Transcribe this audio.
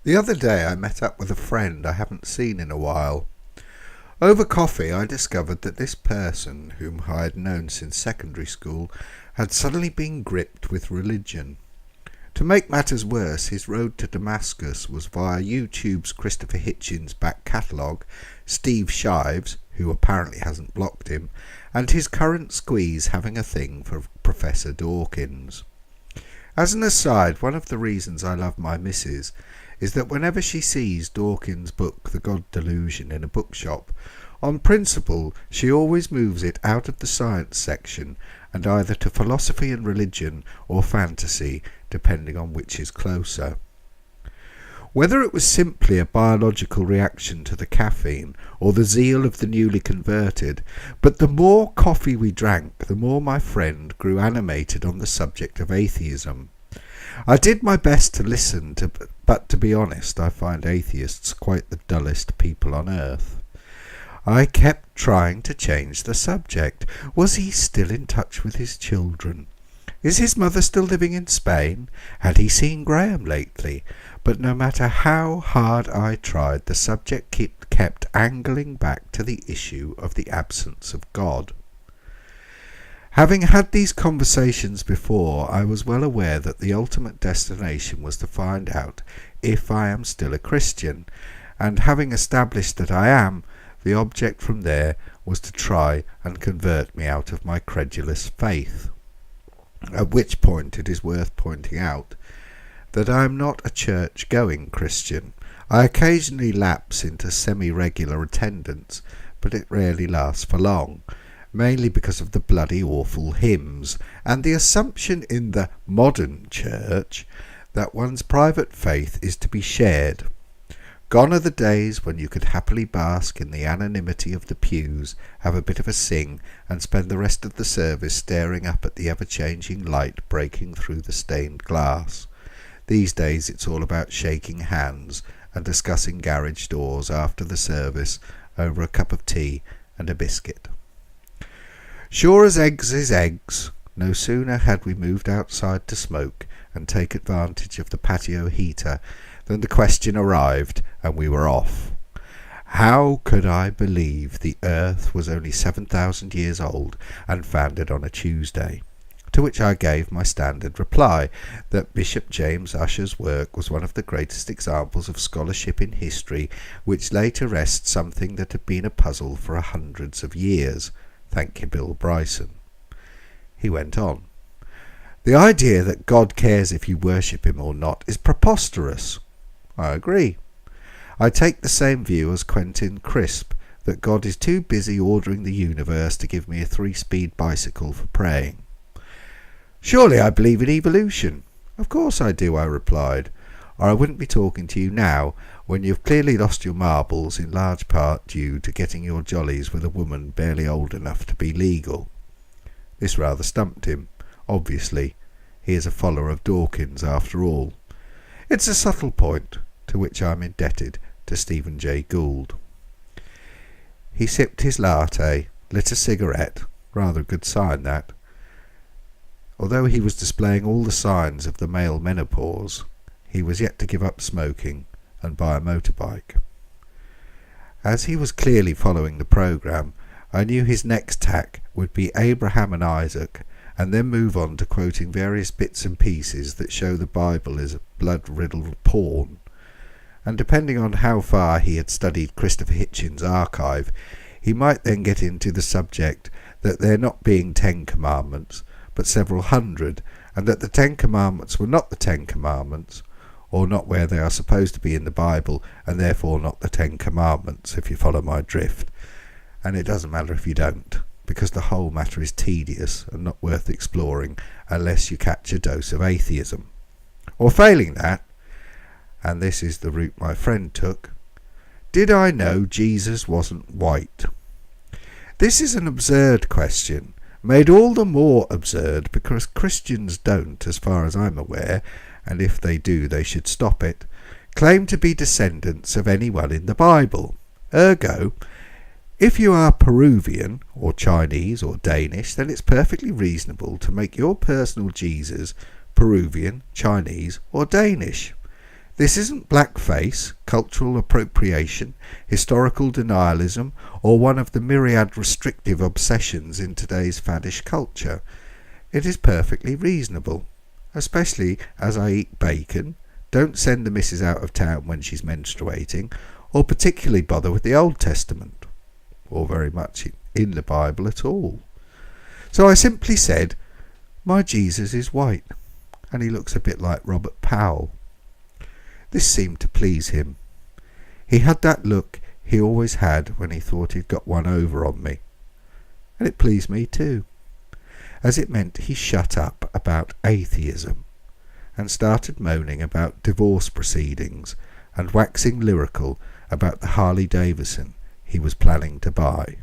The other day I met up with a friend I haven't seen in a while. Over coffee I discovered that this person, whom I had known since secondary school, had suddenly been gripped with religion. To make matters worse, his road to Damascus was via YouTube's Christopher Hitchens back catalogue, Steve Shives, who apparently hasn't blocked him, and his current squeeze having a thing for Professor Dawkins. As an aside, one of the reasons I love my missus is that whenever she sees Dawkins' book The God Delusion in a bookshop, on principle she always moves it out of the science section and either to philosophy and religion or fantasy, depending on which is closer. Whether it was simply a biological reaction to the caffeine or the zeal of the newly converted, but the more coffee we drank, the more my friend grew animated on the subject of atheism. I did my best to listen, but to be honest, I find atheists quite the dullest people on earth. I kept trying to change the subject. Was he still in touch with his children? Is his mother still living in Spain? Had he seen Graham lately? But no matter how hard I tried, the subject kept angling back to the issue of the absence of God. Having had these conversations before, I was well aware that the ultimate destination was to find out if I am still a Christian, and having established that I am, the object from there was to try and convert me out of my credulous faith. At which point it is worth pointing out that I am not a church-going Christian. I occasionally lapse into semi-regular attendance, but it rarely lasts for long, mainly because of the bloody awful hymns, and the assumption in the modern church that one's private faith is to be shared. Gone are the days when you could happily bask in the anonymity of the pews, have a bit of a sing, and spend the rest of the service staring up at the ever-changing light breaking through the stained glass. These days it's all about shaking hands and discussing garage doors after the service over a cup of tea and a biscuit. Sure as eggs is eggs, no sooner had we moved outside to smoke and take advantage of the patio heater than the question arrived and we were off. How could I believe the earth was only 7,000 years old and founded on a Tuesday? To which I gave my standard reply that Bishop James Ussher's work was one of the greatest examples of scholarship in history which lay to rest something that had been a puzzle for hundreds of years. Thank you, Bill Bryson. He went on. The idea that God cares if you worship him or not is preposterous. I agree. I take the same view as Quentin Crisp, that God is too busy ordering the universe to give me a 3-speed bicycle for praying. Surely I believe in evolution. Of course I do, I replied, or I wouldn't be talking to you now when you've clearly lost your marbles, in large part due to getting your jollies with a woman barely old enough to be legal. This rather stumped him. Obviously, he is a follower of Dawkins after all. It's a subtle point, to which I'm indebted to Stephen Jay Gould. He sipped his latte, lit a cigarette, rather a good sign that. Although he was displaying all the signs of the male menopause, he was yet to give up smoking and buy a motorbike. As he was clearly following the programme, I knew his next tack would be Abraham and Isaac, and then move on to quoting various bits and pieces that show the Bible is blood-riddled porn. And depending on how far he had studied Christopher Hitchens' archive, he might then get into the subject that there not being 10 commandments, but several hundred, and that the 10 commandments were not the 10 commandments, or not where they are supposed to be in the Bible, and therefore not the 10 commandments, if you follow my drift. And it doesn't matter if you don't, because the whole matter is tedious and not worth exploring unless you catch a dose of atheism. Or failing that, and this is the route my friend took, did I know Jesus wasn't white? This is an absurd question, made all the more absurd because Christians don't, as far as I'm aware, and if they do they should stop it, claim to be descendants of anyone in the Bible. Ergo, if you are Peruvian or Chinese or Danish, then it's perfectly reasonable to make your personal Jesus Peruvian, Chinese or Danish. This isn't blackface, cultural appropriation, historical denialism, or one of the myriad restrictive obsessions in today's faddish culture. It is perfectly reasonable, especially as I eat bacon, don't send the missus out of town when she's menstruating, or particularly bother with the Old Testament, or very much in the Bible at all. So I simply said, my Jesus is white, and he looks a bit like Robert Powell. This seemed to please him. He had that look he always had when he thought he'd got one over on me. And it pleased me too, as it meant he shut up about atheism and started moaning about divorce proceedings and waxing lyrical about the Harley Davidson he was planning to buy.